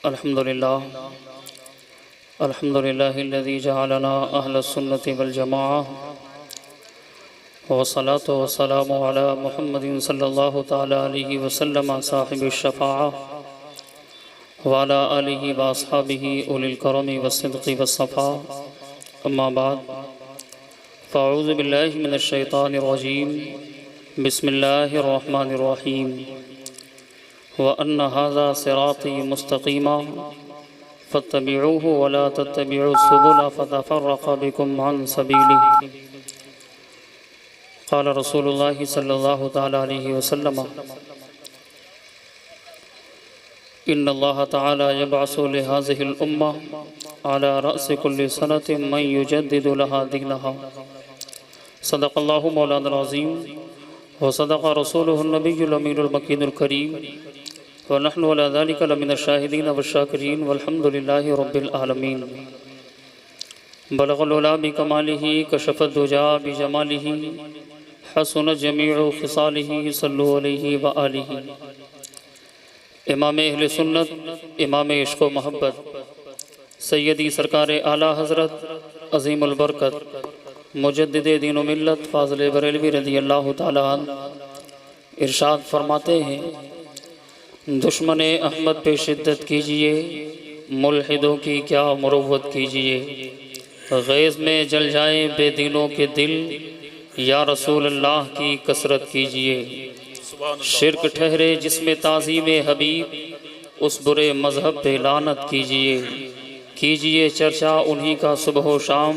अल्हम्दुलिल्लाह अल्हम्दुलिल्लाहिल्लज़ी जअलना अहलुस्सुन्नति वल जमाअह वस्सलातु वस्सलामु अला मुहम्मदिन सल्लल्लाहु तआला अलैहि वसल्लम साहिबिश शफ़ाअह व अला आलिहि व अस्हाबिहि उलिल करमी वस्सिद्क़ि वस्सफ़ा। अम्मा बाद फ़अऊज़ु बिल्लाहि मिनश शैतानिर रजीम। बिस्मिल्लाहिर रहमानिर रहीम। व अन्न हाज़ा सिराती मुस्तक़ीमा फ़त्तबिऊहु व ला तत्तबिउस सुबुला फ़तफ़र्रक़ बिकुम अन सबीलिह। क़ाल रसूलुल्लाहि सल्लल्लाहु तआला अलैहि वसल्लम इन्नल्लाह तआला यबअसु लिहाज़िहिल उम्मह अला रअसि कुल्लि सनतिन मन युजद्दिदु लहा दीनहा। सदक़ल्लाहु मौलाना अज़ीम व सदक़ रसूलुहुन नबियुल अमीनुल मकीनुल करीम व नहनु अला ज़ालिका लमिनश शाहिदीन वश्शाकिरीन वल्हम्दुलिल्लाहि रब्बिल आलमीन। बलग़ल उला बिकमालिही कशफ़द दुजा बिजमालिही हसुनत जमीउ ख़िसालिही सल्लु अलैहि व आलिही। इमाम अहले सुन्नत, इमाम इश्क़ व मोहब्बत, सैयदी सरकार आला हज़रत अज़ीमुल बरकत मुजद्दिदे दीन व मिल्लत फ़ाज़िल बरेलवी रज़ियल्लाहु तआला अन्हु इरशाद फरमाते हैं, दुश्मन अहमद पे शिद्दत कीजिए, मुल्हिदों की क्या मुरव्वत कीजिए। गैज़ में जल जाए बेदीनों के दिल, या रसूल अल्लाह की कसरत कीजिए। शिर्क ठहरे जिसमें ताज़ीम हबीब, उस बुरे मज़हब पे लानत कीजिए चर्चा उन्हीं का सुबह व शाम,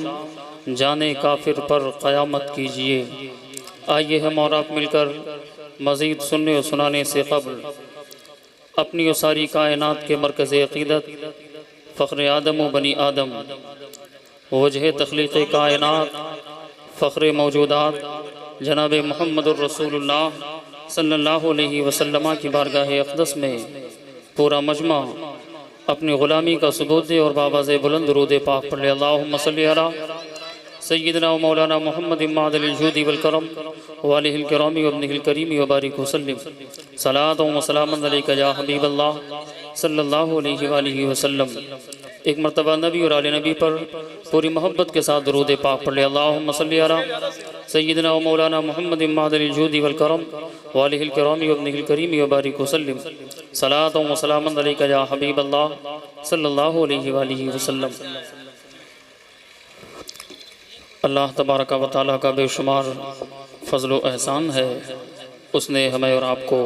जाने काफिर पर क़यामत कीजिए। आइए हम और आप मिलकर मज़ीद सुनने और सुनाने से क़ब्ल अपनी और सारी कायनात के मरकज़ अक़ीदत फ़ख्र आदम व बनी आदम, वजह तख़लीक़ कायनात, फ़ख्र मौजूदात जनाब मुहम्मदुर रसूलुल्लाह सल्लल्लाहु अलैहि वसल्लम की बारगाह अक़दस में पूरा मजमा अपनी ग़ुलामी का सबूत दे और बाबाज़े बुलंद रूद पाक पढ़ ले। अल्लाहुम्मा सल्लि अला सय्यिदना व मौलाना मुहम्मद इमादिल जूदी वल करम व आलिहिल किरामी व इब्निहिल करीमी व बारिक वसल्लिम सलातु व सलामन अलैका या हबीबल्लाह सल्लल्लाहु अलैहि व आलिहि वसल्लम। एक मरतबा नबी और आले नबी पर पूरी मोहब्बत के साथ दरूद पाक पढ़ ले। अल्लाहुम्मा सल्लि अला सय्यिदना व मौलाना मुहम्मद इमादिल जूदी वल करम व आलिहिल किरामी व इब्निहिल करीमी व बारिक वसल्लिम सलातु व सलामन अलैका या हबीबल्लाह सल्लल्लाहु अलैहि व आलिहि वसल्लम। अल्लाह तबारक व तआला का बेशुमार फ़ज़्ल व एहसान है, उसने हमें और आपको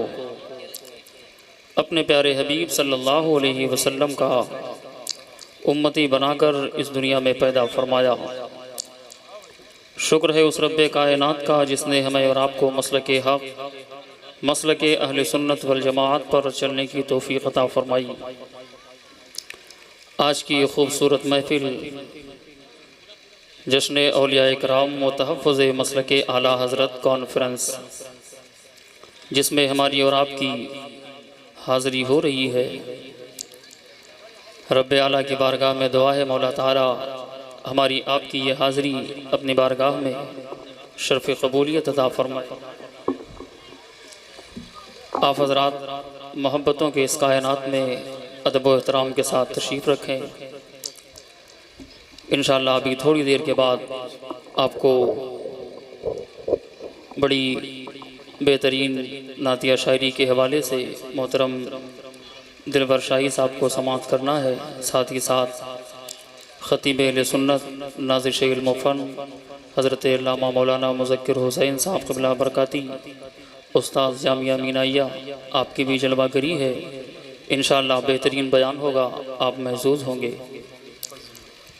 अपने प्यारे हबीब सल्लल्लाहु अलैहि वसल्लम का उम्मती बनाकर इस दुनिया में पैदा फरमाया। शुक्र है उस रब्बे कायनात का जिसने हमें और आपको मसलके हक़, मसलके अहले सुन्नत वल जमाअत पर चलने की तौफ़ीक़ अता फरमाई। आज की ये खूबसूरत महफ़िल जश्न औलिया इकराम व तहफ़्फ़ुज़ मसलके आला हज़रत कॉन्फ्रेंस, जिसमें हमारी और आपकी हाज़री हो रही है, रब्बे आला की बारगाह में दुआ है मौला ताला हमारी आपकी ये हाज़री अपनी बारगाह में शर्फ़ क़बूलियत अता फ़रमाए। आप हज़रात मोहब्बतों के इस कायनात में अदब व एहतराम के साथ तशरीफ़ रखें। इंशाअल्लाह अभी थोड़ी देर के बाद आपको बड़ी बेहतरीन नातिया शायरी के हवाले से मोहतरम दिलबर शाही साहब को समाअत करना है। साथ ही साथ ख़तीब अहले सुन्नत नाज़िर शेख मुफ़न हज़रत अल्लामा मौलाना मुज़क्किर हुसैन साहब क़िबला बरकाती उस्ताद जामिया मीनाइया आपकी भी जलवागरी है। इंशाअल्लाह बेहतरीन बयान होगा, आप महसूस होंगे।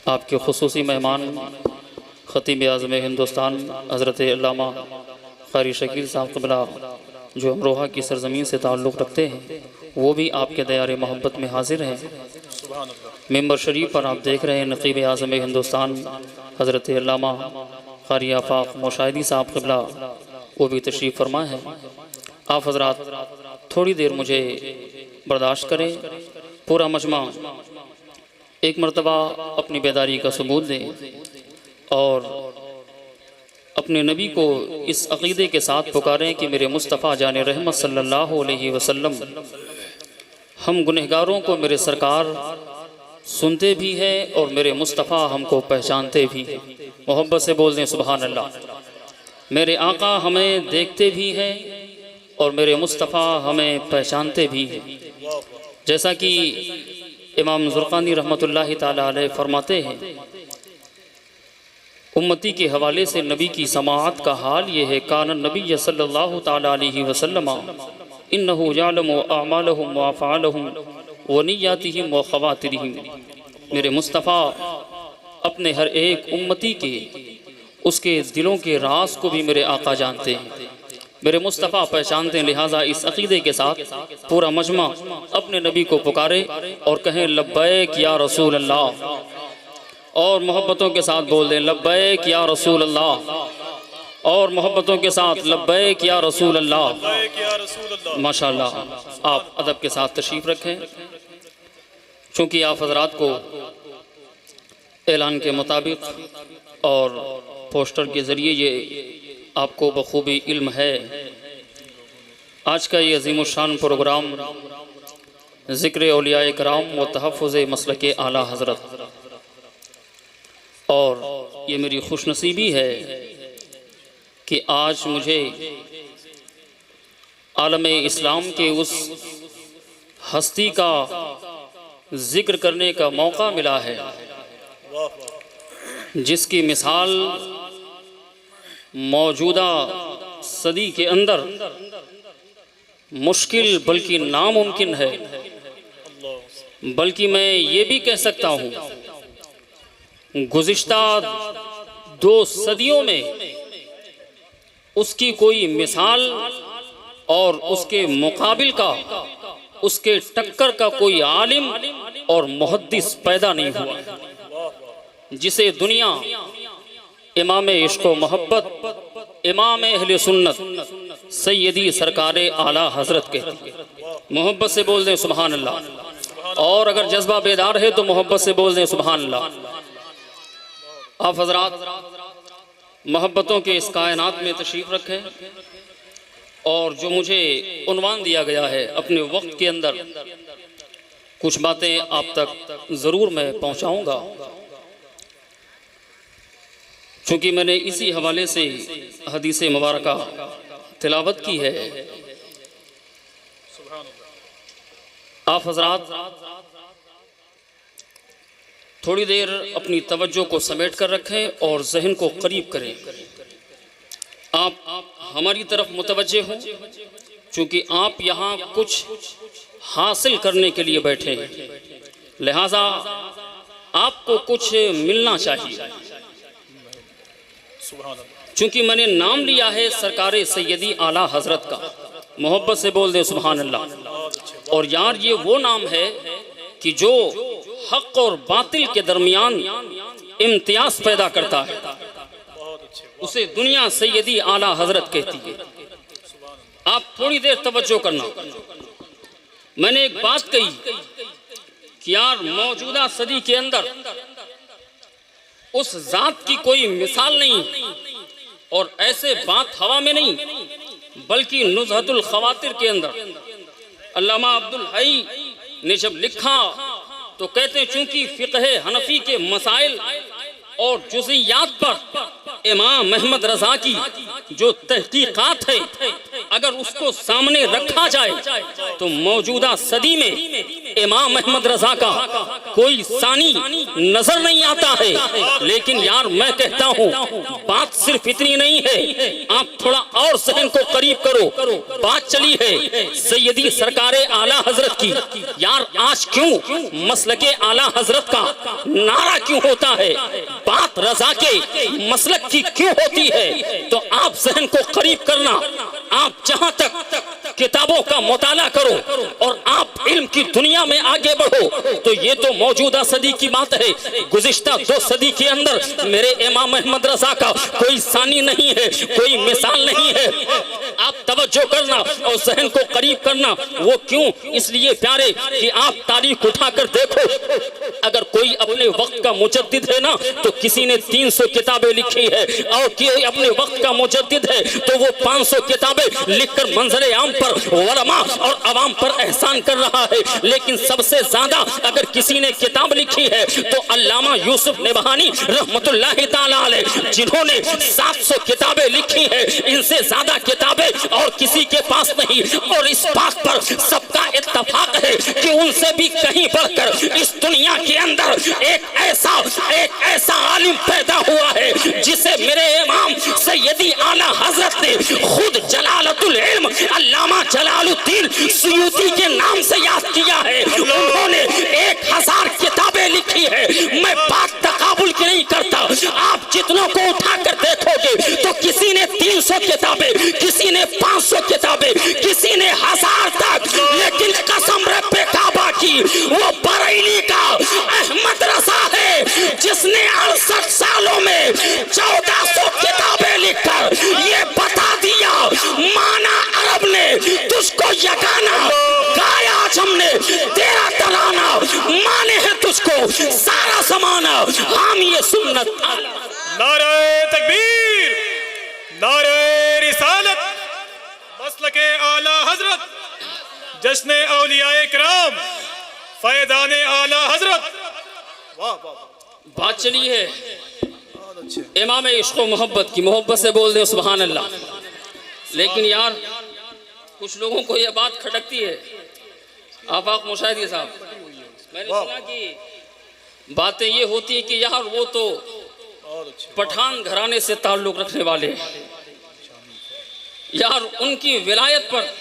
आपके ख़ुसूसी मेहमान ख़तीब आज़म हिंदुस्तान हज़रत अल्लामा क़ारी शकील साहब क़िबला जो अमरोहा की सरज़मीन से ताल्लुक़ रखते हैं, वो भी आपके दयारे मोहब्बत में हाज़िर हैं। मिंबर शरीफ पर आप देख रहे हैं नक़ीब आज़म हिंदुस्तान हज़रत अल्लामा क़ारी आफ़ाक़ मुशाहिदी साहब क़िबला, वो भी तशरीफ़ फरमा है। आप हज़रात थोड़ी देर मुझे बर्दाश्त करें, पूरा मजमा एक मरतबा अपनी बेदारी का सबूत दें और अपने नबी को इस अक़ीदे के साथ पुकारें कि मेरे मुस्तफ़ा जान रहमत सल्लल्लाहु अलैहि वसल्लम हम गुनहगारों को मेरे सरकार सुनते भी हैं और मेरे मुस्तफ़ा हमको पहचानते भी हैं। मोहब्बत से बोल दें सुभान अल्लाह। मेरे आका हमें देखते भी हैं और मेरे मुस्तफ़ा हमें पहचानते भी हैं। जैसा कि इमाम ज़ुरक़ानी रहमतुल्लाहि ताला अलैह फरमाते हैं, उम्मती के हवाले से नबी की समाअत का हाल ये है, कान नबी सल्लल्लाहु ताला अलैहि वसल्लम इन्नहु यअलमु अअमालहुम व अफ़आलहुम व निय्यातिहिम व ख़वातिरिहिम। मेरे मुस्तफ़ा अपने हर एक उम्मती के उसके दिलों के राज को भी मेरे आका जानते हैं, मेरे मुस्तफ़ा पहचानते हैं। लिहाजा इस अक़ीदे के साथ पूरा मजमा अपने नबी को पुकारे और कहें लब्बैक या रसूल अल्लाह, और मोहब्बतों के साथ बोल दें लब्बैक या रसूल अल्लाह, और मोहब्बतों के साथ लब्बैक या रसूल अल्लाह। माशाअल्लाह, आप अदब के साथ तशरीफ़ रखें। चूँकि आप हज़रात को ऐलान के मुताबिक और पोस्टर के ज़रिए ये आपको बखूबी इल्म है, आज का ये अज़ीमुश्शान प्रोग्राम ज़िक्र औलियाए कराम व तहफ़्फ़ुज़ मसलके आला हज़रत, और ये मेरी खुशनसीबी है कि आज मुझे आलम इस्लाम के उस हस्ती का ज़िक्र करने का मौका मिला है जिसकी मिसाल मौजूदा सदी के अंदर मुश्किल बल्कि नामुमकिन है। बल्कि मैं ये भी कह सकता हूँ, गुज़िश्ता 2 सदियों में उसकी कोई मिसाल और उसके मुकाबिल का, उसके टक्कर का कोई आलिम और मुहद्दिस पैदा नहीं हुआ, जिसे दुनिया इमाम इश्क़ व मोहब्बत, इमाम अहले सुन्नत सैयदी सरकार आला हज़रत कहती है। मोहब्बत से बोल दें सुभान अल्लाह, और अगर जज्बा बेदार है तो मोहब्बत से बोल दें सुभान अल्लाह। आप हज़रात मोहब्बतों के इस कायनात में तशरीफ़ रखें, और जो मुझे उन्वान दिया गया है अपने वक्त के अंदर कुछ बातें आप तक ज़रूर मैं पहुँचाऊँगा, चूँकि मैंने इसी हवाले से हदीस मुबारका तिलावत की है। आप हज़रात थोड़ी देर अपनी तवज्जो को समेट कर रखें और जहन को करीब करें। आप हमारी तरफ मुतवज्जे हों, चूँकि आप यहाँ कुछ हासिल करने के लिए बैठे हैं, लिहाजा आपको कुछ मिलना चाहिए। चूँकि मैंने नाम लिया है सरकार सैयदी आला हज़रत का, मोहब्बत से बोल दे सुभान अल्लाह। और यार ये वो नाम है कि जो हक़ और बातिल के दरमियान इम्तियाज पैदा करता है, उसे दुनिया सैयदी आला हज़रत कहती है। आप थोड़ी देर तवज्जो करना। मैंने एक बात कही कि यार मौजूदा सदी के अंदर उस ज़ात की कोई मिसाल नहीं, और ऐसे बात हवा में नहीं, बल्कि नुज़हतुल ख़वातिर के अंदर अल्लामा अब्दुल हई ने जब लिखा तो कहते हैं चूंकि फ़िक़्ह हनफ़ी के मसाइल और जुज़ियात पर इमाम अहमद रज़ा की जो तहक़ीक़ात है, अगर उसको सामने रखा जाए तो मौजूदा सदी में इमाम अहमद रज़ा का कोई सानी नजर नहीं आता है। लेकिन यार मैं कहता हूँ बात सिर्फ इतनी नहीं है, आप थोड़ा और सहन को करीब करो। बात चली है सैयदी सरकारे आला हज़रत की। यार आज क्यों मसलके आला हज़रत का नारा क्यों होता है, बात रज़ा के मसलक की क्यों होती है? तो आप सहन को करीब करना। आप जहां तक किताबों का मुताला करो और आप इल्म की दुनिया में आगे बढ़ो, तो ये तो मौजूदा सदी की बात है। गुज़िश्ता 2 सदी के अंदर मेरे इमाम अहमद रज़ा का कोई सानी नहीं है, कोई मिसाल नहीं है। आप तवज्जो करना और सहन को करीब करना। वो क्यों? इसलिए प्यारे कि आप तारीख उठाकर देखो, अगर कोई अपने वक्त का मुजद्दिद है ना तो किसी ने 300 किताबें लिखी है, और कोई अपने वक्त का मुजद्दिद है तो वो 500 किताबें लिखकर मंजर आम पर उलमा और अवाम पर एहसान कर रहा है। लेकिन सबसे ज्यादा अगर किसी ने किताब लिखी है तो अल्लामा यूसुफ नबहानी रहमतुल्लाहि ताला अलैह, जिन्होंने 700 किताबें लिखी है। इनसे ज्यादा किताबें और किसी के पास नहीं, और इस बात पर सबका इत्तफाक है कि उनसे भी कहीं बढ़कर इस दुनिया के अंदर एक ऐसा आलिम पैदा हुआ है जिसे मेरे इमाम सैयदी आला हजरत ने खुद जलालतुल इल्म अल्लामा जलालुद्दीन सुयूती के नाम से याद किया है। उन्होंने 1000 किताबें लिखी है। मैं बात तकाबुल की नहीं करता, आप जितनों को उठाकर देखोगे तो किसी ने 300 किताबें, किसी ने 500 किताबें, किसी ने 1000 तक। लेकिन कसम रब्बे काबा की, वो बरेली का अहमद रजा है जिसने 68 सालों में 1400 किताबें लिखकर ये बता दिया, माना अरब ने तुझको यगाना, गाया आज हमने तेरा तराना, माने है तुझको सारा जमाना, हम ये सुन्नत। नारे तकबीर, नारे रिसालत, मसलके आला हजरत, जश्ने औलियाए किराम, फैदाने आला हजरत। वाह वाह, बात चली है इमाम इश्क मोहब्बत की, मोहब्बत से बोल दे सुभान अल्लाह। लेकिन यार कुछ लोगों को यह बात खटकती है। आफाक मुशाहिदी साहब, मैंने सुना कि बातें ये होती है कि यार वो तो पठान घराने से ताल्लुक रखने वाले, यार उनकी विलायत पर,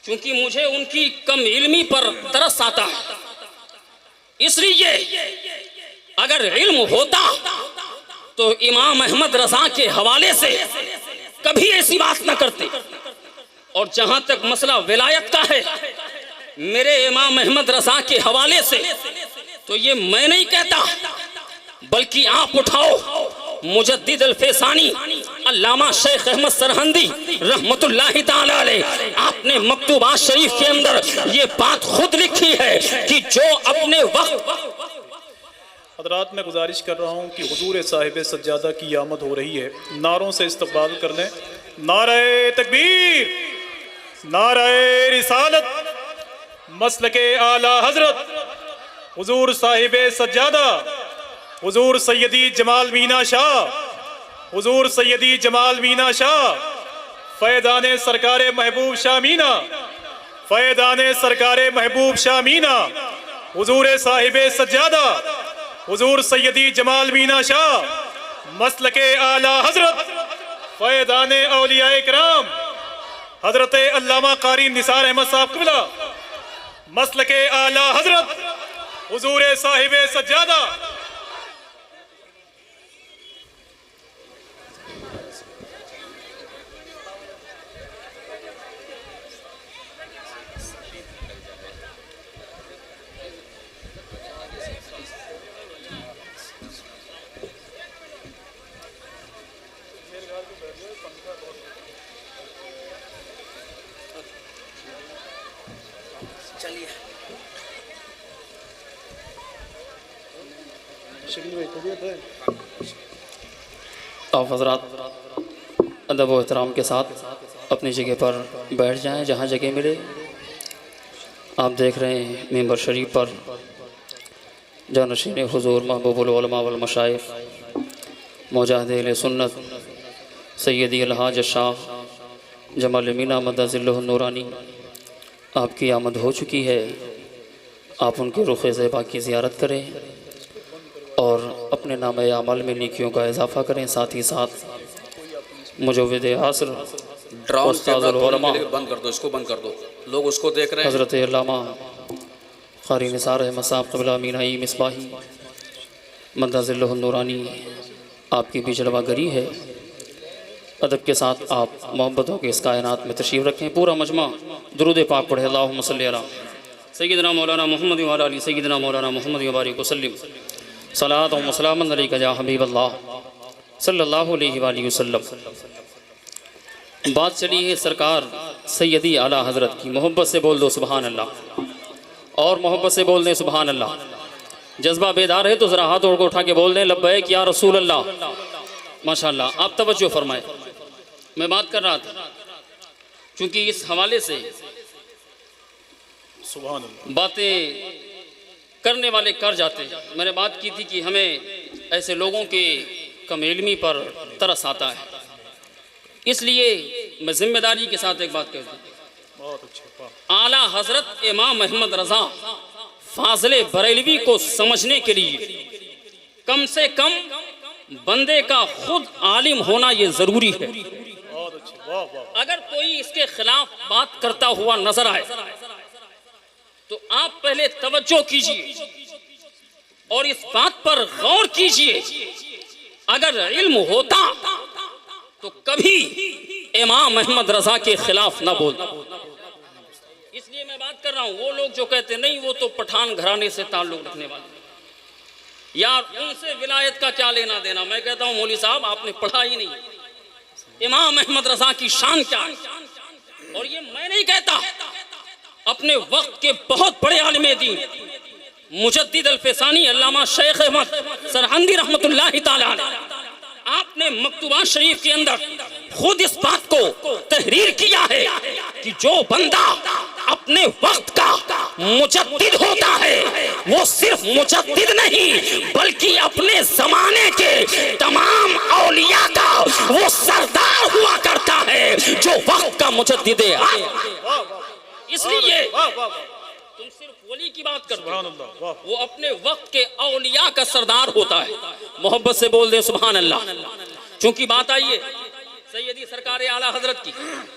क्योंकि मुझे उनकी कम इल्मी पर तरस आता है, इसलिए अगर इल्म होता तो इमाम अहमद रजा के हवाले से कभी ऐसी बात न करते। और जहां तक मसला विलायत का है, मेरे इमाम अहमद रजा के हवाले से तो ये मैं नहीं कहता, बल्कि आप उठाओ मुजद्दिद अल-फैसानी अल्लामा शेख अहमद सरहंदी रहमतुल्लाहि ताला अलैह, आपने मकतूबात शरीफ के अंदर ये बात खुद लिखी है कि जो अपने वक्त। हज़रात, मैं गुजारिश कर रहा हूँ कि हुजूर साहिब सज्जादा की आमद हो रही है, नारों से इस्तकबाल कर लें। नारे तकबीर, नारे रिसालत, मसलके आला हजरत, हुजूर साहिब सज्जादा, हुजूर सैयदी जमाल मीना शाह, हुजूर सैयदी जमाल मीना शाह, फैदाने सरकारे महबूब शाह मीना, फैदाने सरकारे महबूब शाह मीना, हुजूर साहिब सज्जादा, हुजूर सैयदी जमाल मीना शाह, मसलके आला हजरत, फैदाने औलियाए किराम, हजरत अल्लामा कारी निसार अहमद साहब क़िबला, मसलके आला हजरत, हुजूर साहिब सज्जादा। आप हज़रात अदब व एहतराम के साथ अपनी जगह पर बैठ जाएं, जहाँ जगह मिले। आप देख रहे हैं मेंबर शरीफ पर जानशीन हुजूर महबूबुल उलमा वल मशाइख मुजाहिद सुन्नत सैयदी अलहाज शाह जमाल मीना मदज़िल्लुहु नूरानी, आपकी आमद हो चुकी है। आप उनके रुख़ ज़ेबा की ज़ियारत करें और अपने नाम अमल में नेकियों का इजाफ़ा करें। साथ ही साथ मुजव्विद असर उस्तादुल उलमा, बंद कर दो, इसको बंद कर दो, लोग उसको देख रहे हैं। हज़रत अल्लामा क़ारी निसार अहमद साहब क़िबला मीनाई मिसबाही मदज़िल्लुहु नूरानी, आपकी भी जलवागरी है। अदब के साथ आप मोहब्बतों के इस कायनात में तशरीफ़ रखें। पूरा मजमा दुरूद पाक पढ़े। अल्लाहुम्मा सल्ली अला सय्यिदना मौलाना मुहम्मद व अला आलि सय्यिदना मौलाना मुहम्मद व बारिक वसल्लिम सलात व सलामन अलैका या हबीब अल्लाह सल्लल्लाहु अलैहि वसल्लम। बात चली है सरकार सैयदी आला हज़रत की। मोहब्बत से बोल दो सुभान अल्लाह, और मोहब्बत से बोल दें सुभान अल्लाह। जज्बा बेदार है तो ज़रा हाथ को उठा के बोल दें लब्बैक या रसूल अल्लाह। माशाअल्लाह, आप तवज्जो फरमाएं। मैं बात कर रहा था क्योंकि इस हवाले से सुभान अल्लाह बातें करने वाले कर जाते हैं। मैंने बात की थी कि हमें ऐसे लोगों के कम इल्मी पर तरस आता है, इसलिए मैं जिम्मेदारी के साथ एक बात कह दूँ। बहुत अच्छा। आला हजरत इमाम अहमद रज़ा फाज़िले बरेलवी को समझने के लिए कम से कम बंदे का खुद आलिम होना ये ज़रूरी है। बहुत अच्छे, वाह वाह। अगर कोई इसके खिलाफ बात करता हुआ नजर आए तो आप पहले तवज्जो कीजिए और इस बात पर गौर कीजिए, अगर इल्म होता तो कभी इमाम अहमद रज़ा के खिलाफ ना बोलता। इसलिए मैं बात कर रहा हूँ, वो लोग जो कहते नहीं वो तो पठान घराने से ताल्लुक रखने वाले, यार उनसे विलायत का क्या लेना देना। मैं कहता हूँ मौलवी साहब आपने पढ़ा ही नहीं, इमाम अहमद रज़ा की शान क्या है। और ये मैं नहीं कहता, अपने वक्त के बहुत बड़े आलिम दीन मुजद्दिद अल-फसानी अल्लामा शेख अहमद सरहंदी रहमतुल्लाहि ताला अलैह, आपने मकतूबा शरीफ के अंदर खुद इस बात को तहरीर किया है कि जो बंदा अपने वक्त का मुजद्दिद होता है वो सिर्फ मुजद्दिद नहीं बल्कि अपने जमाने के तमाम औलिया का वो सरदार हुआ करता है जो वक्त का मुजद्दिद है। इसलिए तुम सिर्फ वली की बात करते हो, वो अपने वक्त के औलिया का सरदार होता है। मोहब्बत से बोल दे सुभान अल्लाह। चूंकि बात आई है सैयदी सरकार आला हजरत की,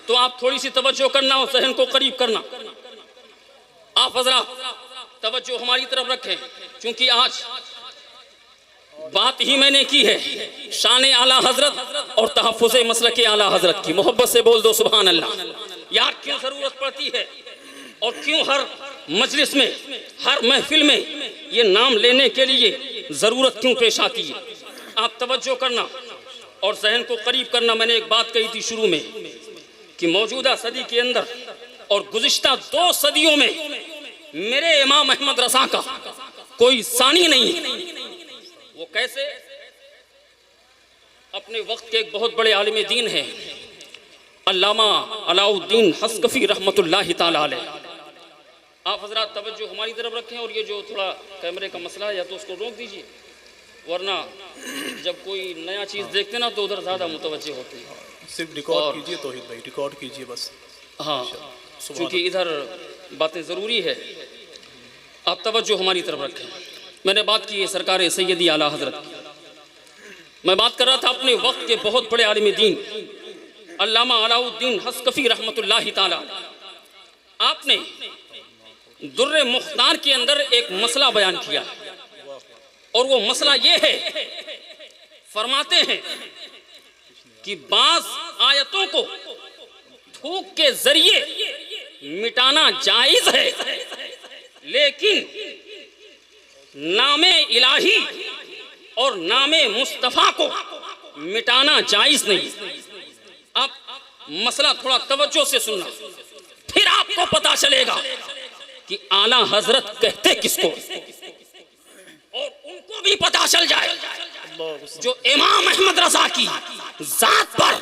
तो आप थोड़ी सी तवज्जो करना और सहन को करीब करना। आप हजरात तवज्जो हमारी तरफ रखें, क्योंकि आज बात ही मैंने की है शान आला हजरत और तहफ़्फ़ुज़ मसलक आला हजरत की। मोहब्बत से बोल दो सुभान अल्लाह। यार क्यों जरूरत पड़ती है और क्यों हर मजलिस में हर महफिल में ये नाम लेने के लिए ज़रूरत क्यों पेश आती है। आप तवज्जो करना और जहन को करीब करना। मैंने एक बात कही थी शुरू में कि मौजूदा सदी के अंदर और गुज़िश्ता 2 सदियों में मेरे इमाम अहमद रज़ा का कोई सानी नहीं है। वो कैसे? अपने वक्त के एक बहुत बड़े आलिम दीन हैं अल्लामा अलाउद्दीन हस्कफी रहमतुल्लाहि ताला अलैह। आप हजरात तवज्जो हमारी तरफ रखें और ये जो थोड़ा कैमरे का मसला है या तो उसको रोक दीजिए, वरना जब कोई नया चीज़ देखते ना तो उधर ज़्यादा मुतवज्जे होते हैं। सिर्फ रिकॉर्ड कीजिए तौहीद भाई, रिकॉर्ड कीजिए बस। हाँ, क्योंकि इधर बातें ज़रूरी है। आप तवज्जो हमारी तरफ रखें। मैंने बात की है सरकार सैयदी आला हजरत की। मैं बात कर रहा था अपने वक्त के बहुत बड़े आलिम दीन अल्लामा अलाउद्दीन हस्कफी रहमतुल्लाहि ताला। आपने दुर्रे मुख्तार के अंदर एक मसला बयान किया और वो मसला ये है, फरमाते हैं कि बाज़ आयतों को थूक के जरिए मिटाना जायज़ है, लेकिन नामे इलाही और नामे मुस्तफ़ा को मिटाना जायज़ नहीं। आप मसला थोड़ा तवज्जो से सुनना, फिर आपको पता चलेगा कि आला हजरत कहते किसको, और उनको भी पता चल जाए जो इमाम अहमद रज़ा की जात पर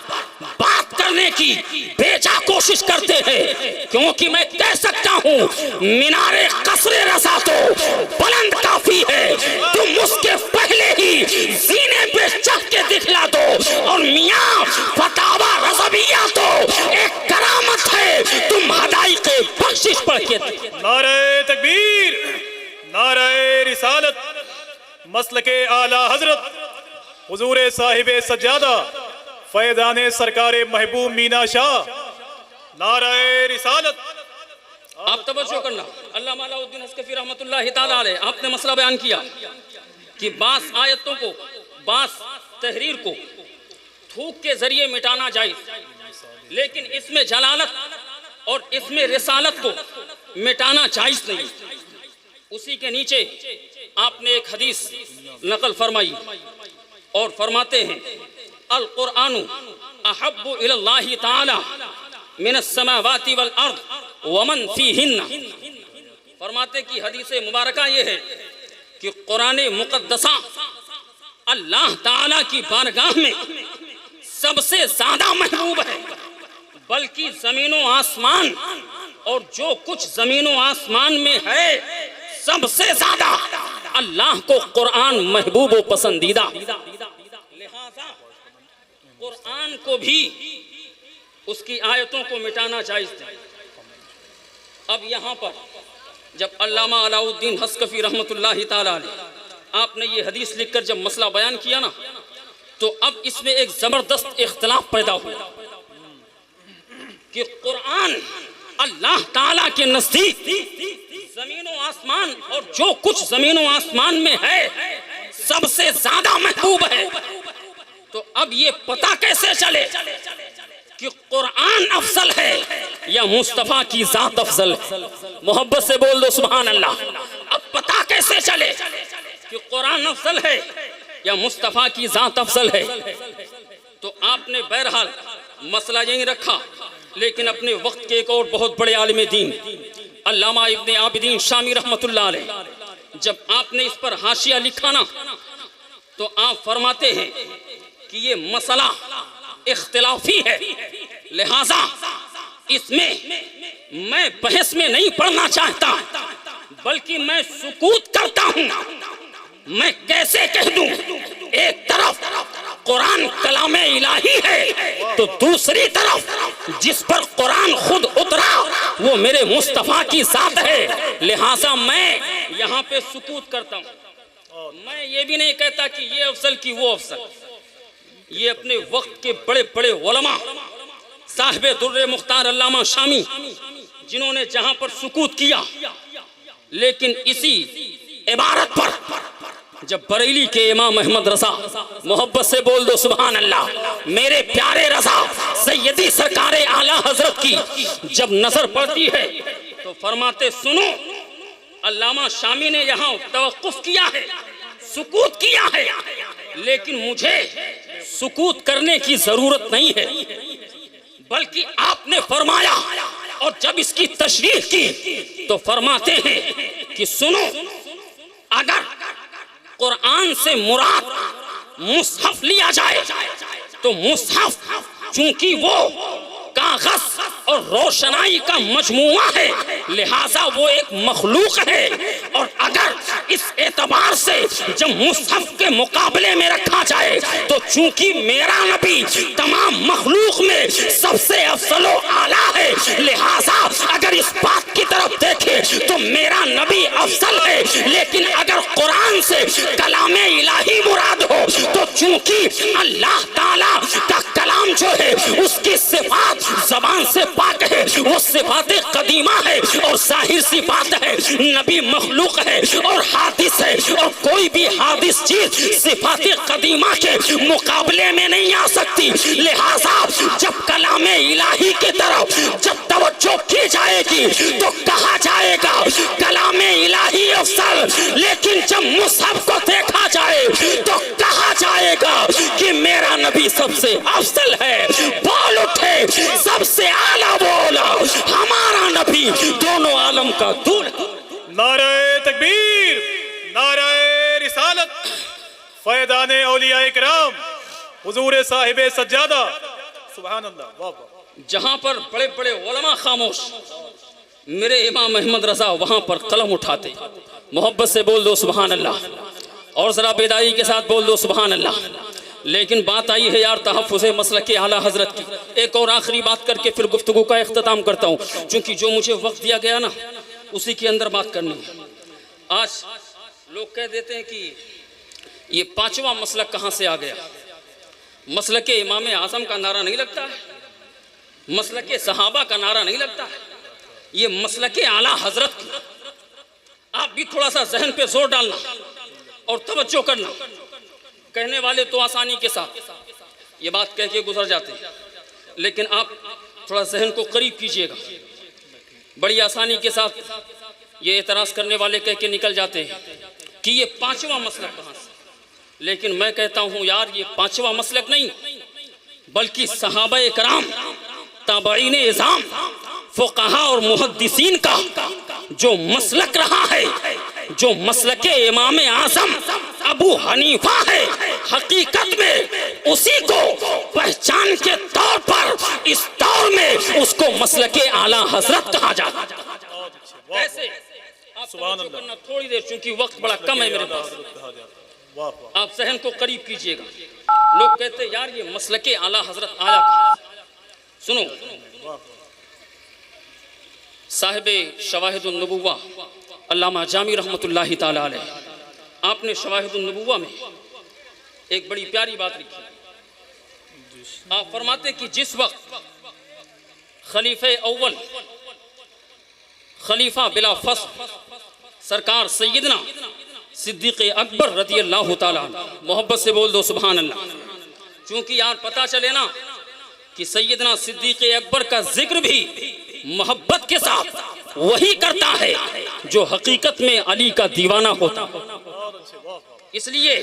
बात करने की बेजा कोशिश करते हैं। क्योंकि मैं कह सकता हूँ मीनारे कसरे रज़ा तो बुलंद काफी है, तुम उसके पहले ही सीने पे चढ़ के दिखला दो। और मियाँ फतावा रज़विया तो एक करामत है, तुम हदाई के बख्शिश पढ़ के। नारे तकबीर, नारे रिसालत, मसलके आला हजरत हुजूर साहिब सज्जादा फैज़ाने सरकार महबूब मीना शाह, नारे रिसालत। आप तवज्जो करना। अल्लामा अलाउद्दीन हस्कफी रहमतुल्लाहि ताला अलैह, आपने मसला बयान किया कि बास आयतों को, बास तहरीर को थूक के जरिए मिटाना जायज़, लेकिन इसमें जलालत और इसमें रिसालत को मिटाना जायज़ नहीं। उसी के नीचे आपने एक हदीस नकल फरमाई और फरमाते हैं अल कुरानु अहब्बु इलल्लाहि ताला मिनस समावाति वल अर्द वमन फीहिन्ना। फरमाते कि हदीस मुबारका ये है कि कुरान मुक़द्दसा अल्लाह ताला की बारगाह में सबसे ज्यादा महबूब है, बल्कि जमीनों आसमान और जो कुछ जमीनों आसमान में है सबसे ज्यादा अल्लाह को कुरान महबूब व पसंदीदा। लिहाजा कुरान को भी उसकी आयतों को मिटाना जायज़ था। अब यहाँ पर जब अल्लामा अलाउद्दीन हस्कफी रहमतुल्लाहि ताला अलैह आपने ये हदीस लिखकर जब मसला बयान किया ना, तो अब इसमें एक जबरदस्त इख्तिलाफ पैदा हुआ कि कुरान अल्लाह ताला के नजदीक जमीनों आसमान और जो कुछ जमीनों आसमान में है सबसे ज्यादा महबूब है। तो अब ये पता कैसे चले कि कुरान अफजल है या मुस्तफा की जात अफजल है? मोहब्बत से बोल दो सुभान अल्लाह। अब पता कैसे चले कि कुरान अफजल है या मुस्तफा की जात अफजल है? तो आपने बहरहाल मसला यही रखा, लेकिन अपने वक्त के एक और बहुत बड़े आलिम दीन अल्लामा इब्ने आबिदीन शामी रहमतुल्लाह अलैह जब आपने इस पर हाशिया लिखा ना, तो आप फरमाते हैं कि ये मसला इख्तिलाफी है, लिहाजा इसमें मैं बहस में नहीं पढ़ना चाहता, बल्कि मैं सुकूत करता हूँ। मैं कैसे कह दूं, एक तरफ कुरान कलाम इलाही है तो दूसरी तरफ जिस पर कुरान खुद उतरा वो मेरे मुस्तफा की जात है, लिहाजा मैं यहाँ पे सुकूत करता हूँ। मैं ये भी नहीं कहता कि ये अफजल की वो अफजल। ये अपने वक्त के बड़े बड़े उलमा साहिब दुर्र मुख्तार अल्लामा शामी जिन्होंने जहां पर सुकूत किया, लेकिन इसी इबारत पर जब बरेली के इमाम अहमद रजा, मोहब्बत से बोल दो सुभान अल्लाह, मेरे प्यारे रजा सैयदी सरकार आला हजरत की जब नजर पड़ती है तो फरमाते सुनो, अल्लामा शामी ने यहाँ तवक्कुफ किया है, सुकूत किया है, लेकिन मुझे सुकूत करने की जरूरत नहीं है, बल्कि आपने फरमाया और जब इसकी तशरीह की तो फरमाते हैं कि सुनो, अगर कुरान से मुराद मुसहफ लिया जाए तो मुसहफ चूंकि वो कागज और रोशनाई का मजमुआ है, लिहाजा वो एक मखलूक है। और अगर इस एतबार से जब मुसहफ के मुकाबले में रखा जाए तो चूंकि मेरा नबी तमाम मखलूक में सबसे अफजल आला है, लिहाजा अगर इस बात की तरफ देखे तो मेरा नबी अफजल है। लेकिन अगर कुरान से कलामे इलाही मुराद हो तो चूंकि अल्लाह ताला का कलाम जो है उसकी सिफात जबान से पाक है, वो सिफात कदीमा है और जाहिर सी बात है नबी मखलूक है और हादिस है, और कोई भी हादिस चीज सिफात कदीमा के मुकाबले में नहीं आ सकती। लिहाजा जब कलामे इलाही की तरफ जब तवज्जो की जाएगी तो कहा जाएगा कलामे इलाही अफजल, लेकिन जब मुसहफ को देखा जाए तो कहा जाएगा कि मेरा नबी सबसे अफजल है। बोल उठे सबसे आला बोला हमारा नबी दोनों आलम का दूर। नारे तकबीर, नारे रिसालत, फैदाने औलिया इकराम, हुजूर साहिब सज्जादा, सुभान अल्लाह। वाह वाह। जहां पर बड़े बड़े उलमा खामोश, मेरे इमाम अहमद रजा वहां पर कलम उठाते। मोहब्बत से बोल दो सुभान अल्लाह, और जरा बेदाई के साथ बोल दो सुभान अल्लाह। लेकिन बात आई है यार तहफ़्फ़ुज़ मसलक आला हज़रत की। एक और आखिरी बात करके फिर गुफ्तगू का इख्तिताम करता हूँ, क्योंकि जो मुझे वक्त दिया गया ना उसी के अंदर बात करनी है। आज लोग कह देते हैं कि ये पांचवा मसलक कहाँ से आ गया। मसलक इमाम आज़म का नारा नहीं लगता है, मसलक सहाबा का नारा नहीं लगता है, ये मसलक आला हज़रत की। आप भी थोड़ा सा जहन पे जोर डालना और तवज्जो करना। कहने वाले तो आसानी के साथ ये बात कह के गुजर जाते हैं, लेकिन आप थोड़ा जहन को करीब कीजिएगा। बड़ी आसानी के साथ ये एतराज़ करने वाले कह के निकल जाते हैं कि ये पांचवा मसलक कहाँ से। लेकिन मैं कहता हूँ यार ये पांचवा मसलक नहीं, बल्कि सहाबा कराम, ताबईन इज़ाम, फुक़हा और मुहद्दिसीन का जो मसलक रहा है जो मसलके इमाम आज़म अबू हनीफा है, हकीकत में उसी को पहचान के तौर पर इस दौर में उसको मसलके आला हजरत कहा जाता है। ऐसे आप तवज्जो करना थोड़ी देर, चूंकि वक्त बड़ा कम है मेरे पास, आप सहन को करीब कीजिएगा। लोग कहते यार ये मसलके आला हजरत आया कहाँ? सुनो, साहिबे शवाहिदुन नबुव्वा अल्लामा जामी रहमतुल्लाहि ताला अलैह, आपने शवाहिदुन नबुव्वा में एक बड़ी प्यारी बात लिखी। आप फरमाते कि जिस वक्त खलीफे अव्वल, खलीफा बिला फस्ल सरकार सैयदना सिद्दीक़ अकबर रज़ी अल्लाह ताला, मोहब्बत से बोल दो सुभान अल्लाह, क्योंकि यार पता चले ना कि सैयदना सिद्दीक़ अकबर का जिक्र भी मोहब्बत के साथ वही करता है जो हकीकत में अली का दीवाना होता। इसलिए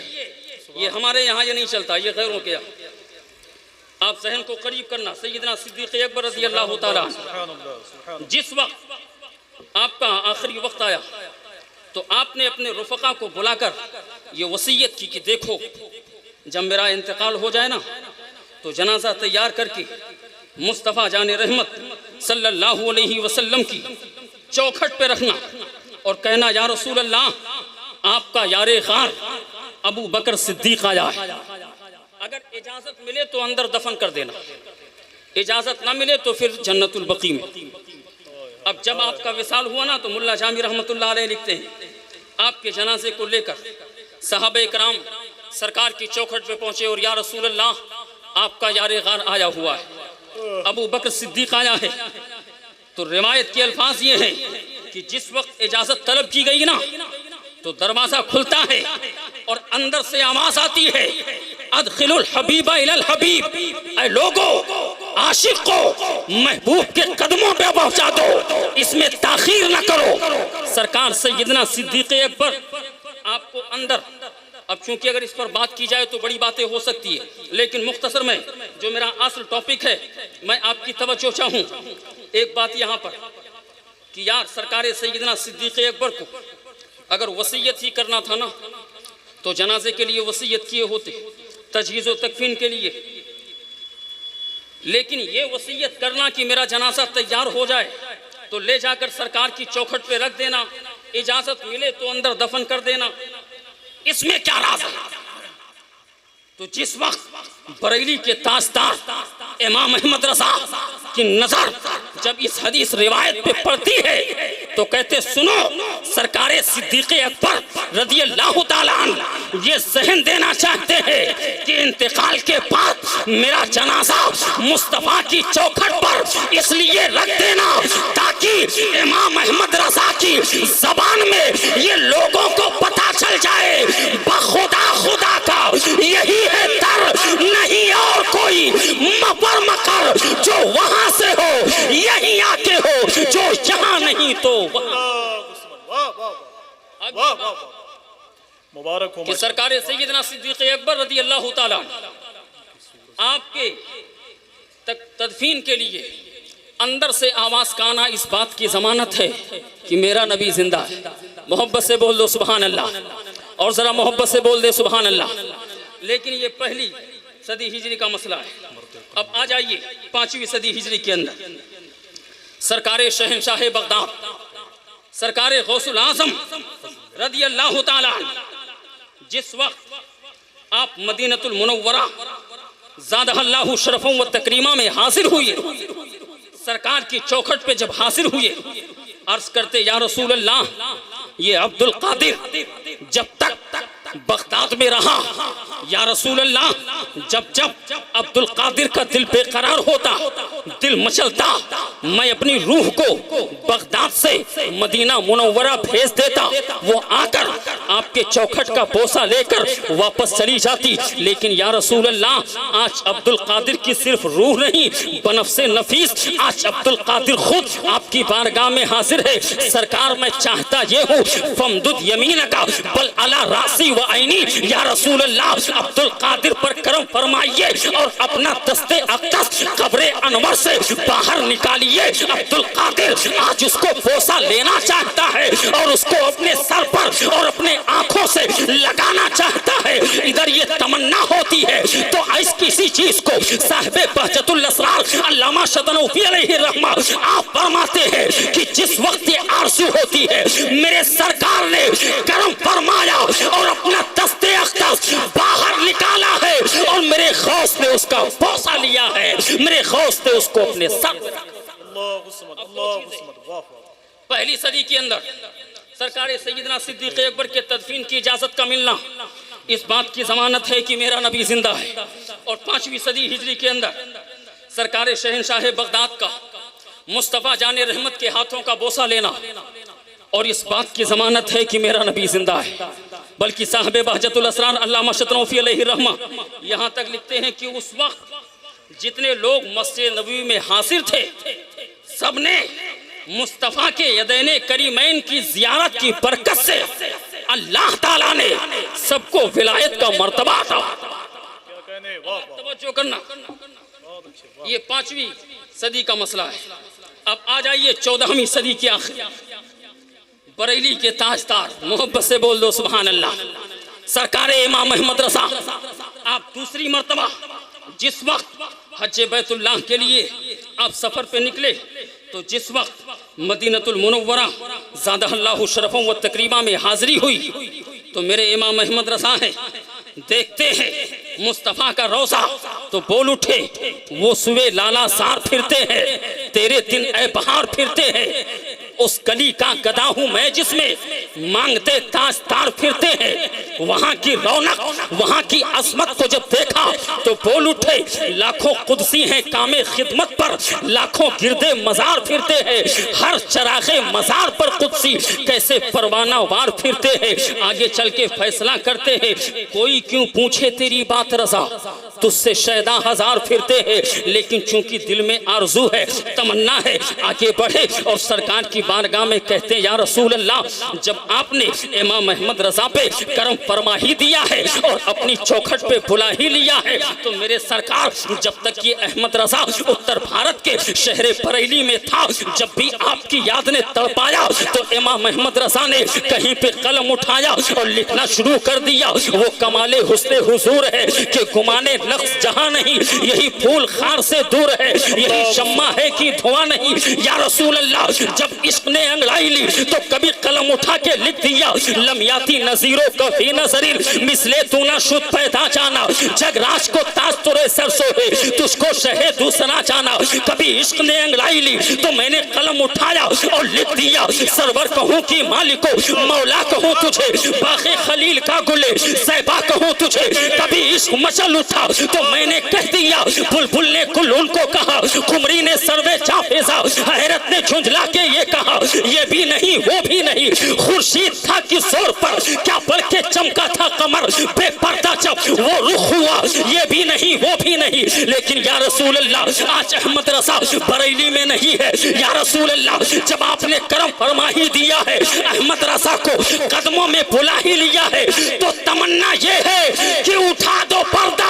ये हमारे यहाँ ये नहीं चलता, ये गैरों के यहाँ। आप सहन को करीब करना, सैयदना सिद्दीक़ अकबर रज़ी अल्लाह ताला, जिस वक्त आपका आखिरी वक्त आया तो आपने अपने रुफ़क़ा को बुलाकर ये वसीयत की कि देखो जब मेरा इंतकाल हो जाए ना तो जनाजा तैयार करके मुस्तफ़ा जाने रहमत सल्लल्लाहु अलैहि वसल्लम की चौखट पे रखना और कहना या रसूल अल्लाह, आपका यारे ग़ार अबू बकर सिद्दीक़ आया है। अगर इजाज़त मिले तो अंदर दफन कर देना, इजाज़त ना मिले तो फिर जन्नतुल बकी में। अब जब आपका विसाल हुआ ना तो मुल्ला जामी रहमतुल्लाह अलैह लिखते हैं आपके जनाजे को लेकर सहाबे कराम सरकार की चौखट पे पहुंचे और या रसूल अल्लाह, आपका यारे ग़ार आया हुआ है, अबू बकर सिद्दीक़ आया है। तो रिवायत के अल्फाज ये हैं कि जिस वक्त इजाज़त तलब की गई ना तो दरवाज़ा खुलता है और अंदर से आवाज़ आती है अदखिलुल हबीबा इलल हबीब, ऐ लोगो आशिक को महबूब के कदमों पे पहुंचा दो, इसमें ताखीर न करो। सरकार सैयदना सिद्दीक़ अकबर आपको अंदर, अब चूंकि अगर इस पर बात की जाए तो बड़ी बातें हो सकती है, लेकिन मुख्तसर में जो मेरा असल टॉपिक है मैं आपकी तवज्जो चाहूँ एक बात यहाँ पर कि यार सरकार सैयदना सिद्दीक़ अकबर को अगर वसीयत ही करना था ना तो जनाजे के लिए वसीयत किए होते, तजहीज़ व तकफीन के लिए। लेकिन ये वसीयत करना कि मेरा जनाजा तैयार हो जाए तो ले जाकर सरकार की चौखट पे रख देना, इजाज़त मिले तो अंदर दफन कर देना, इसमें क्या राज है? तो जिस वक्त बरेली के ताजदार इमाम अहमद रज़ा की नजर जब इस हदीस रिवायत पे पड़ती है तो कहते सुनो, सरकार सिद्दीक़ अकबर रज़ी अल्लाह ताला अन्हु ये ज़हन देना चाहते हैं कि इंतकाल के बाद मेरा जनाजा मुस्तफ़ा की चौखट पर इसलिए रख देना ताकि इमाम अहमद रज़ा की ज़बान में ये लोगों को पता चल जाए बखुदा खुदा का यही है दर, नहीं और कोई मपर मकर जो वहां से हो यही आके हो, जो यहाँ नहीं तो मुबारक हो कि सरकार सैयदना सिद्दीक़ अकबर रज़ी अल्लाह ताला आपके तदफीन के लिए अंदर से आवाज़ का आना इस बात की ज़मानत है कि मेरा नबी जिंदा है। मोहब्बत से बोल दो सुभान अल्लाह, और ज़रा मोहब्बत से बोल दे सुभान अल्लाह। लेकिन ये पहली सदी हिजरी का मसला है। अब आ जाइए 5वीं सदी हिजरी के अंदर सरकार शहंशाह बगदाद, सरकार गौसुल आज़म रज़ी अल्लाह ताला जिस वक्त आप मदीनतुल मुनव्वरा ज़ादहल्लाहु शरफ़न व तकरीमा में हाजिर हुए, सरकार की चौखट पे जब हाजिर हुए अर्ज करते या रसूल अल्लाह, ये अब्दुल कादिर जब तक बगदाद में रहा, या रसूल अल्लाह जब जब अब्दुल कादिर का दिल बेकरार होता, दिल मचलता, मैं अपनी रूह को बगदाद से मदीना मुनव्वरा भेज देता, वो आकर आपके चौखट का बोसा लेकर वापस चली जाती। लेकिन या रसूल अल्लाह, आज अब्दुल कादिर की सिर्फ रूह नहीं बनफ्से नफीस आज अब्दुल कादिर खुद आपकी बारगाह में हाजिर है। सरकार मैं चाहता ये हूँ फमदुद यमीन का बल अला रासी व आईनी, या रसूल अल्लाह अब्दुल कादिर पर करम फरमाइए और अपना दस्ते अक़दस कब्रे अनवर से बाहर निकालिए। अब्दुल कादिर आज उसको बोसा लेना चाहता है और उसको अपने सर पर और अपने आंखों से लगाना चाहता है। इधर ये तमन्ना होती है तो इस किसी चीज को साहिबे बहजतुल असरार अल्लामा शतनूफी अलैहि रहमा आप फरमाते हैं कि जिस वक्त ये आरज़ू होती है मेरे सरकार ने करम फरमाया और अपना दस्ते अक़दस बाहर निकाला है और मेरे गौस ने उसका बोसा लिया है, मेरे गौस ने उसको अपने सर पहली सदी के अंदर सरकार सैयदना सिद्दीक़ अकबर के तदफीन की इजाजत का मिलना इस बात की जमानत है कि मेरा नबी जिंदा है। और 5वीं सदी हिजरी के अंदर सरकार शहंशाह बगदाद का मुस्तफ़ा जाने रहमत के हाथों का बोसा लेना और इस बात की जमानत है कि मेरा नबी जिंदा है। बल्कि साहिब बहजतुल असरार अल्लामा शतनूफी अलैहि रहमा यहाँ तक लिखते हैं कि उस वक्त जितने लोग मस्जिद नबवी में हाजिर थे सबने मुस्तफ़ा के यदैन करीमैन की जियारत की बरकत से अल्लाह ताला ने सबको विलायत का मर्तबा अता। तवज्जो करना, ये 5वीं सदी का मसला है। अब आ जाइए 14वीं सदी के आखिर बरेली के ताजदार, मोहब्बत से बोल दो सुभान अल्लाह, सरकार इमाम अहमद रज़ा आप दूसरी मर्तबा जिस वक्त हज बैतुल्लाह के लिए आप सफर पे निकले तो जिस वक्त मदीनतुल मुनव्वरा ज़ादहल्लाहु शरफ़न व तकरीमा में हाज़िरी हुई तो मेरे इमाम अहमद रज़ा हैं देखते हैं मुस्तफ़ा का रोज़ा तो बोल उठे वो सुबह लाला सार फिरते हैं, तेरे दिन ए बहार फिरते हैं, उस गली का गदा हूँ मैं जिसमें मांगते ताजदार फिरते हैं। वहाँ की रौनक वहाँ की असमत को जब देखा तो बोल उठे लाखों कुदसी हैं कामे खिदमत पर, लाखों गिरदे मजार फिरते हैं, हर चरागे मजार पर कुदसी कैसे परवाना वार फिरते हैं। आगे चल के फैसला करते हैं कोई क्यों पूछे तेरी बात रज़ा, तुझसे शैदा हजार फिरते हैं, लेकिन चूंकि दिल में आरजू है तमन्ना है आगे बढ़े और सरकार की बारगाह में कहते हैं या रसूल अल्लाह जब आपने इमाम अहमद रज़ा पे करम फरमा ही दिया है और अपनी चौखट पे बुला ही लिया है तो मेरे सरकार जब तक ये अहमद रज़ा उत्तर भारत के शहर बरेली में था जब भी आपकी याद ने तड़पाया तो इमाम अहमद रज़ा ने कहीं पे कलम उठाया और लिखना शुरू कर दिया। वो कमाले हुस्ने हुजूर है कि गुमाने लफ्ज़ जहां नहीं, यही फूल खार से दूर है, यही शम्मा है कि धुआं नहीं। या रसूल अल्लाह जब इश्क ने अंगड़ाई ली तो कभी कलम उठा के लिख दिया लमयाती नजीरों कफी नजरील मिसले तू ना शुद्ध पैदा जाना, जग राज को ताज तुरे सरसों है तुझको शहे दूसरा जाना। कभी इश्क ने अंगड़ाई ली तो मैंने कलम उठाया और लिख दिया सरवर कहूँ की मालिको मौला कहूँ तुझे, बाक़े खलील का गुले सैबा कहूँ तुझे। कभी इश्क मचल उठा तो मैंने कह दिया बुलबुल ने कुल उनको कहा, कुमरी ने सर्वे चाफेजा, हैरत ने झुंझला के ये कहा ये भी नहीं वो भी नहीं, खुर्शीद था किस जोर पर क्या बढ़ के चमका था कमर बेपर्दा जब वो रुख हुआ, ये भी नहीं वो भी नहीं। लेकिन या रसूल अल्लाह आज अहमद रज़ा बरेली में नहीं है। या रसूल अल्लाह जब आपने करम फरमा ही दिया है अहमद रज़ा को कदमों में बुला ही लिया है तो तमन्ना ये है कि उठा दो पर्दा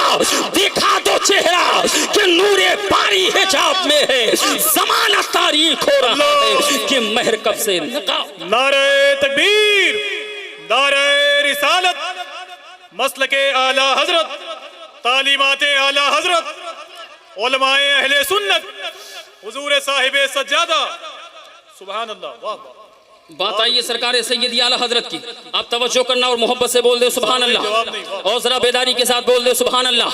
दिखा दो चेहरा कि नूरे बारी हिजाब में है, ज़माना तारीख हो रहा है कि महर कब से नकाब। नारे तकबीर, नारे रिसालत, मसलके आला हजरत, तालीमाते आला हजरत, उलमाए अहले सुन्नत, हुजूर साहिबे सज्जादा, सुभान अल्लाह। वाह वाह। बात आई है सरकार सैयदी आला हजरत की, आप तवज्जो करना और मोहब्बत से बोल दे सुभान अल्लाह और जरा बेदारी के साथ बोल दे सुभान अल्लाह।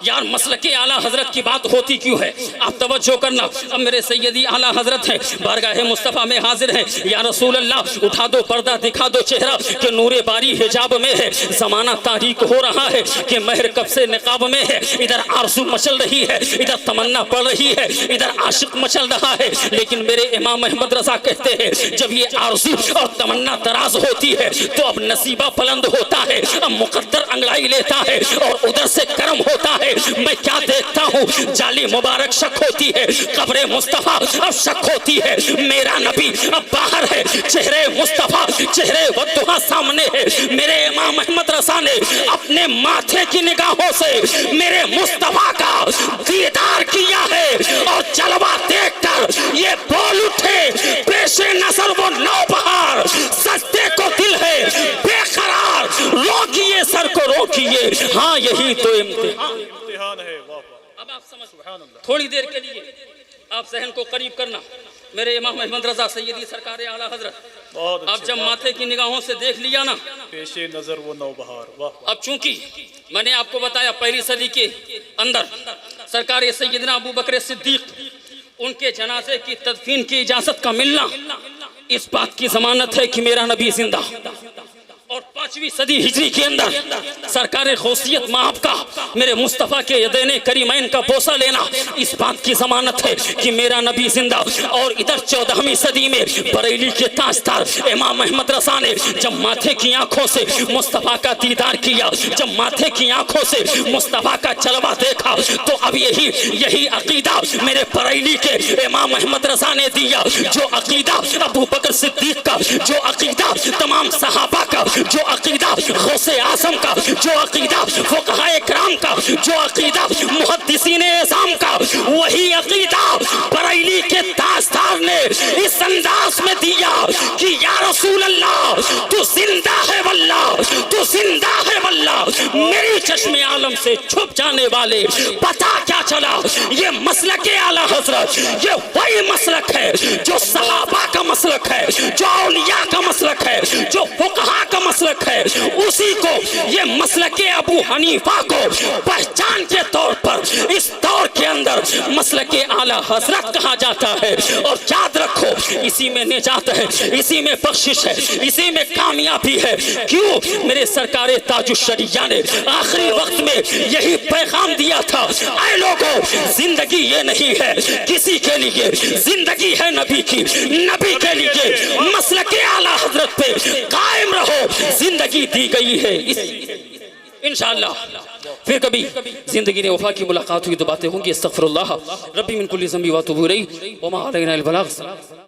यार मसलके आला हजरत की बात होती क्यों है, आप तवज्जो करना। अब मेरे सैयदी आला हजरत हैं बारगाह मुस्तफ़ा में हाजिर हैं। या रसूल अल्लाह उठा दो पर्दा दिखा दो चेहरा कि नूरे बारी हिजाब में है, ज़माना तारीक हो रहा है कि महर कब से निकाब में है। इधर आरज़ू मचल रही है, इधर तमन्ना पड़ रही है, इधर आशिक मचल रहा है। लेकिन मेरे इमाम अहमद रज़ा कहते हैं जब ये आरज़ू और तमन्ना दराज होती है तो अब नसीबा बुलंद होता है, अब मुकद्दर अंगड़ाई लेता है और उधर से करम होता है मैं क्या देखता हूँ, जाली मुबारक शक होती है, कब्रे मुस्तफा अब शक होती है, मेरा नबी अब बाहर है, चेहरे मुस्तफा चेहरे वद्दुहा सामने है। मेरे इमाम अहमद रज़ा ने अपने माथे की निगाहों से मेरे मुस्तफा का दीदार किया है और जलवा देखकर ये बोल उठे, पेशे नजर वो नौबहार, सजदे को दिल है बेकरार, रोकिए सर को रोकिए, हाँ यही तो इम्तिहान है। वाह वाह। अब आप समझ, थोड़ी देर के लिए आप जहन को करीब करना, मेरे इमाम अहमद रज़ा सैयदी सरकार आला हजरत, बहुत आप जब माथे की निगाहों से देख लिया ना, पेशे नजर वो नौबहार। वाह। अब चूंकि मैंने आपको बताया पहली सदी के अंदर सरकार सैयदना अबू बकर सिद्दीक उनके जनाजे की तदफीन की इजाजत का मिलना इस बात की जमानत है कि मेरा नबी जिंदा। और 5वीं सदी हिजरी के अंदर सरकार गौसियत माहब का मेरे मुस्तफ़ा के यदैन करीमैन का बोसा लेना इस बात की जमानत है कि मेरा नबी जिंदा। और इधर 14वीं सदी में बरेली के ताजदार इमाम अहमद रज़ा ने जब माथे की आंखों से मुस्तफ़ा का दीदार किया, जब माथे की आंखों से मुस्तफ़ा का जलवा देखा, तो अब यही अकीदा मेरे बरेली के इमाम अहमद रज़ा ने दिया, जो अकीदा अबू बकर सिद्दीक का, जो अकीदा तमाम सहाबा का, जो अकीदा गौसे आज़म का, जो अकीदा फुक़हाए किराम का, जो अकीदा मुहद्दिसीने इज़ाम का, वही अकीदा बरेली के ताजदार ने इस अंदाज में दिया कि या रसूल अल्लाह तू जिंदा है वल्लाह, तू जिंदा है वल्लाह। मेरी चश्मे आलम से छुप जाने वाले पता क्या चला, ये मसलक आला हजरत, ये वही मसलक है जो सहाबा का मसलक है, जो औलिया का मसलक है, जो फुक़हा का मसलक है, उसी को ये मसलक अबू हनीफा को पहचान के तौर पर इस दौर के अंदर मसलक आला हजरत कहा जाता है। और याद रखो, इसी में निजात है, इसी में बख्शिश है, इसी में कामयाबी है। क्यों? मेरे सरकारे ताजुश्शरिया ने आखिरी वक्त में यही पैगाम दिया था, ऐ लोगों, जिंदगी ये नहीं है किसी के लिए, जिंदगी है नबी की, नबी के लिए मसलक आला हजरत पे कायम रहो, जिंदगी दी गई है। इंशाअल्लाह फिर कभी जिंदगी ने वफा की मुलाकात हुई तो बातें होंगी। अस्तगफिरुल्लाह रब्बी मिन कुल्ली ज़ंबी व अतूबु इलैहि व मा अलैना इल्ला अल बलाग।